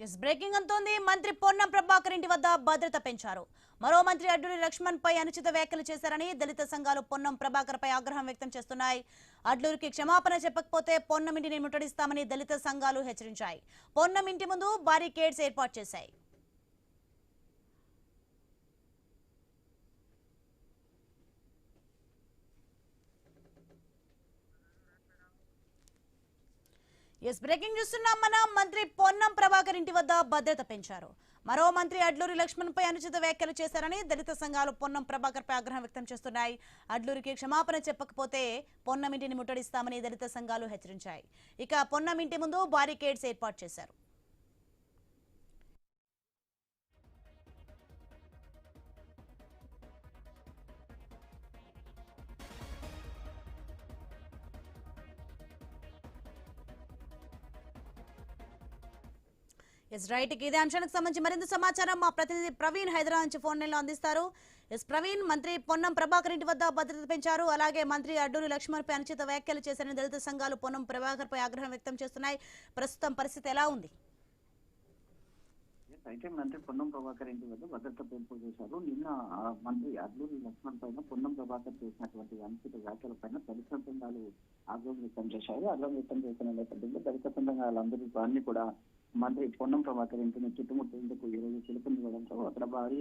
Yes breaking అంటోంది. మంత్రి పొన్నం ప్రభాకర్ ఇంటి వద్ద భద్రత పెంచారు. మరో మంత్రి అడ్లూరి లక్ష్మణ్ పై అనుచిత వ్యాఖ్యలు చేశారని దళిత సంఘాలు పొన్నం ప్రభాకర్ పై ఆగ్రహం వ్యక్తం చేస్తున్నాయి. అడ్లూరికి క్షమాపణ చెప్పకపోతే పొన్నం ఇంటిని ముట్టడిస్తామని దళిత సంఘాలు హెచ్చరించాయి. పొన్నం ఇంటి ముందు బారికేడ్స్ ఏర్పాటు చేశాయి. ఎస్ బ్రేకింగ్ చూస్తున్నాం. మన మంత్రి పొన్నం ప్రభాకర్ ఇంటి వద్ద భద్రత పెంచారు. మరో మంత్రి అడ్లూరి లక్ష్మణ్ పై అనుచిత వ్యాఖ్యలు చేశారని దళిత సంఘాలు పొన్నం ప్రభాకర్ పై ఆగ్రహం వ్యక్తం చేస్తున్నాయి. అడ్లూరికి క్షమాపణ చెప్పకపోతే పొన్నం ఇంటిని ముట్టడిస్తామని దళిత సంఘాలు హెచ్చరించాయి. ఇక పొన్నం ఇంటి ముందు బారికేడ్స్ ఏర్పాటు చేశారు. Yes right. ఇదే అంశానికి సంబంధించి మరింత సమాచారం మా ప్రతినిధి ప్రవీణ్ హైదరాబాద్ నుంచి ఫోన్ లైన్లో అందిస్తారు. ఎస్ ప్రవీణ్, మంత్రి పొన్నం ప్రభాకర్ ఇంటి వద్ద భద్రత పెంచారు. అలాగే మంత్రి అడ్లూరి లక్ష్మణ్ పై అనుచిత వ్యాఖ్యలు చేశారని దళిత సంఘాలు పొన్నం ప్రభాకర్ పై ఆగ్రహం వ్యక్తం చేస్తున్నాయి. ప్రస్తుతం పరిస్థితి ఎలా ఉంది? అయితే మంత్రి పొన్నం ప్రభాకర్ ఇంటి వద్ద భద్రత పెంపు చేశారు. నిన్న మంత్రి అడ్లూరి లక్ష్మణ్ పైన పొన్నం ప్రభాకర్ చేసినటువంటి అనుచిత వ్యాఖ్యల పైన దళిత సంఘాలు ఆగ్రహం వ్యక్తం చేశారు. ఆగ్రహం వ్యక్తం చేసిన నేపథ్యంలో దళిత సంఘాలందరూ అన్ని కూడా మంత్రి పొన్నం ప్రభాకర్ ఇంటిని చుట్టుముట్టేందుకు ఈరోజు పిలుపునివ్వడంతో అక్కడ భారీ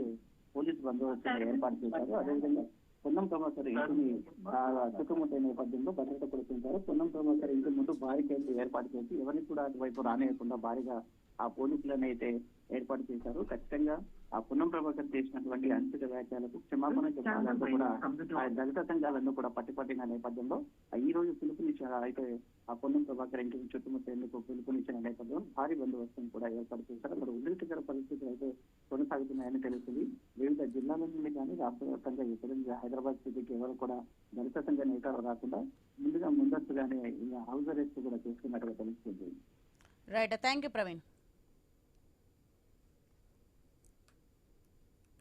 పోలీసు బందోబస్తు ఏర్పాటు చేశారు. అదేవిధంగా పొన్నం ప్రభాకర్ ఇంటిని చుట్టుముట్టే నేపథ్యంలో భద్రత కురిపించారు. పొన్నం ప్రభాకర్ ఇంటి ముందు భారీ కేసులు ఏర్పాటు చేసి ఎవరిని కూడా అటువైపు రానియకుండా భారీగా ఆ పోలీసులను అయితే ఏర్పాటు చేశారు. ఖచ్చితంగా ఆ పొన్నం ప్రభాకర్ చేసినటువంటి అనుచిత వ్యాఖ్యలకు క్షమాపణ చెప్పాలంటూ కూడా దళిత సంఘాలను కూడా పట్టిన నేపథ్యంలో ఈ రోజు పిలుపునిచ్చారు. అయితే ఆ పొన్నం ప్రభాకర్ ఇంటిని చుట్టుముట్టేందుకు పిలుపునిచ్చిన నేపథ్యంలో భారీ బందోబస్తును కూడా ఏర్పాటు చేశారు. అక్కడ ఉద్రిక్తకర పరిస్థితులు అయితే కొనసాగుతున్నాయని తెలుస్తుంది. వివిధ జిల్లాల నుండి కానీ రాష్ట్ర వ్యాప్తంగా ఎక్కడ హైదరాబాద్ సిటీకి ఎవరు కూడా దళిత సంఘ నేతలు రాకుండా ముందుగానే హౌస్ అరెస్ట్ కూడా చేసుకున్నట్టుగా తెలుస్తుంది. Right, thank you Praveen.